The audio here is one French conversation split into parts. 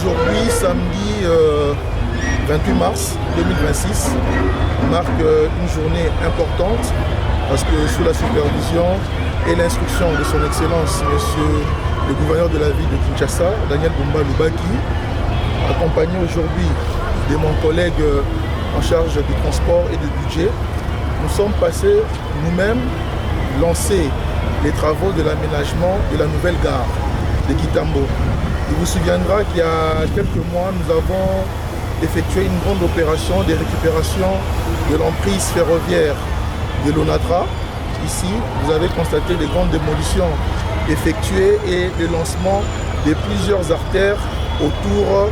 Aujourd'hui, samedi 28 mars 2026, marque une journée importante parce que sous la supervision et l'instruction de son Excellence, Monsieur le gouverneur de la ville de Kinshasa, Daniel Bumba Lubaki, accompagné aujourd'hui de mon collègue en charge du transport et du budget, nous sommes passés nous-mêmes lancer les travaux de l'aménagement de la nouvelle gare de Kitambo. Il vous souviendra qu'il y a quelques mois, nous avons effectué une grande opération de récupération de l'emprise ferroviaire de l'Onatra. Ici, vous avez constaté des grandes démolitions effectuées et le lancement de plusieurs artères autour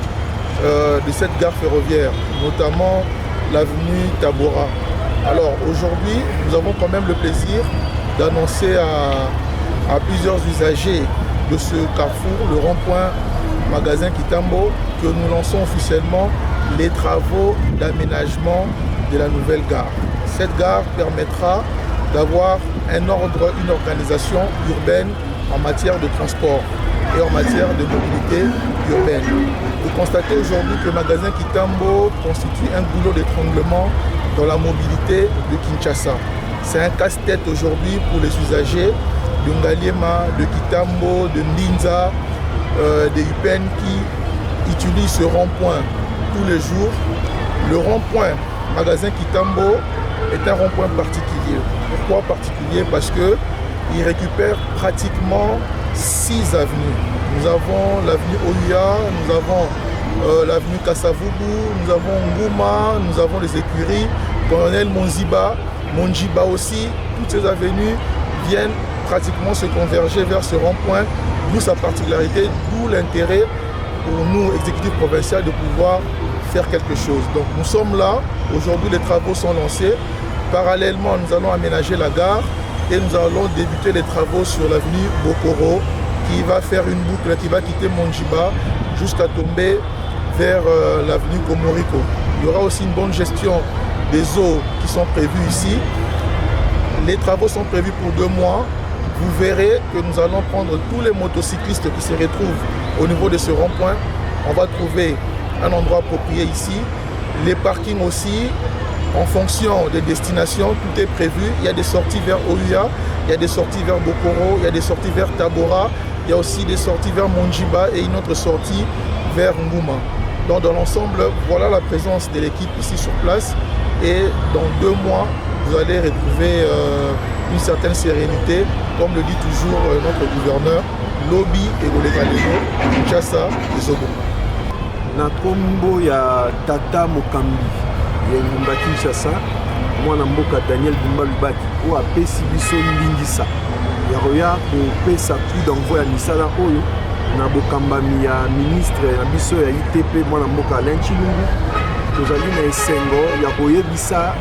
de cette gare ferroviaire, notamment l'avenue Tabora. Alors aujourd'hui, nous avons quand même le plaisir d'annoncer à plusieurs usagers de ce carrefour, le rond-point magasin Kitambo, que nous lançons officiellement les travaux d'aménagement de la nouvelle gare. Cette gare permettra d'avoir un ordre, une organisation urbaine en matière de transport et en matière de mobilité urbaine. Vous constatez aujourd'hui que le magasin Kitambo constitue un goulot d'étranglement dans la mobilité de Kinshasa. C'est un casse-tête aujourd'hui pour les usagers de Ngaliema, de Kitambo, de Ndinza, de Upen qui utilisent ce rond-point tous les jours. Le rond-point magasin Kitambo est un rond-point particulier. Pourquoi particulier? Parce qu'il récupère pratiquement 6 avenues. Nous avons l'avenue Ouya, nous avons l'avenue Kassavubu, nous avons Ngouma, nous avons les écuries, Colonel Monjiba aussi. Toutes ces avenues viennent pratiquement se converger vers ce rond-point, d'où sa particularité, d'où l'intérêt pour nous, exécutifs provinciaux, de pouvoir faire quelque chose. Donc nous sommes là, aujourd'hui les travaux sont lancés. Parallèlement, nous allons aménager la gare et nous allons débuter les travaux sur l'avenue Bokoro qui va faire une boucle, qui va quitter Monjiba jusqu'à tomber vers l'avenue Komoriko. Il y aura aussi une bonne gestion des eaux qui sont prévues ici. Les travaux sont prévus pour 2 mois. Vous verrez que nous allons prendre tous les motocyclistes qui se retrouvent au niveau de ce rond-point. On va trouver un endroit approprié ici. Les parkings aussi, en fonction des destinations, tout est prévu. Il y a des sorties vers Ouya, il y a des sorties vers Bokoro, il y a des sorties vers Tabora, il y a aussi des sorties vers Monjiba et une autre sortie vers Ngouma. Donc dans l'ensemble, voilà la présence de l'équipe ici sur place. Et dans 2 mois, vous allez retrouver une certaine sérénité, comme le dit toujours notre gouverneur, Lobby et Golekaleno, Kinshasa et Zobo. Na kombo ya Tata Mokambi ya Ngumba Kinshasa, mwana mboka Daniel Bumba Lubaki o apesi biso ndingisa ya roya kopesa coup d'envoi ya misala oyo na bokambami ya ministre na biso ya ITP mwana mboka Alain Chilungu. Tozali na esengo ya koyebisa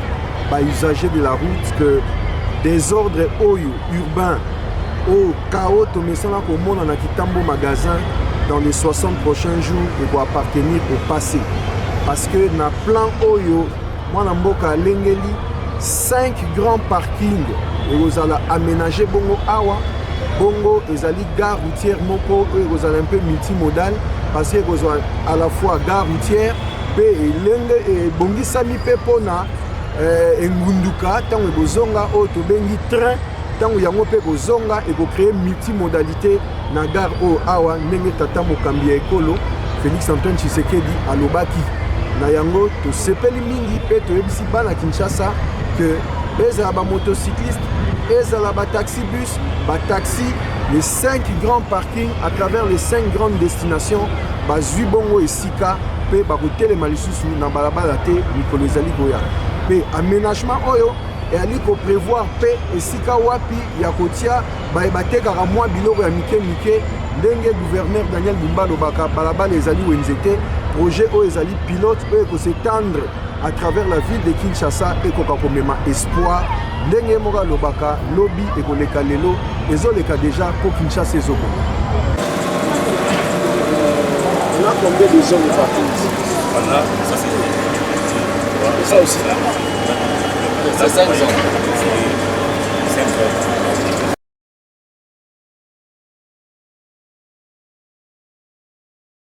ba usagers de la route que désordre oyo urbain au chaos tomesana komona na Kitambo magasin dans les 60 prochains jours et doit appartenir au passé. Parce que na plan oyo mwana mboka lengeli 5 grands parkings et vous allez aménager bongo awa bongo ezali gare routière moko vous allez un peu multimodal parce que vous à la fois gare routière pe lenge et bongisami pe pona engunduka tango bozonga o to bengi train tango yango pe bozonga et ko créer multimodalité na gare o awa ndenge Tata Mokambi ya ekolo Félix Antoine Tshisekedi alobaki na yango to sepeli mingi pe to yebisi bana Kinshasa que ezala ba motocyclistes, ezala ba taxi bus, ba taxi, les 5 grands parkings à travers les 5 grandes destinations ba Zubongo et Sika pe ba kotele malisusu na balabala te mikolo ezali koya pe aménagement oyo et ali ko prévoir pe esika wapi ya kotia ba batekaka mwa biloko ya mike ndenge gouverneur Daniel Bumba Lobaka balabala ezali wenzete projet oyo ezali pilote oyo ko s'étendre à travers la ville de Kinshasa et kokakomema espoir ndenge moka Lobaka lobby et koleka lelo ezoleka déjà pour Kinshasa ezoko. On a combien de zones de parking ici? Voilà, ça c'est ça aussi. C'est 5 zones. 5 zones.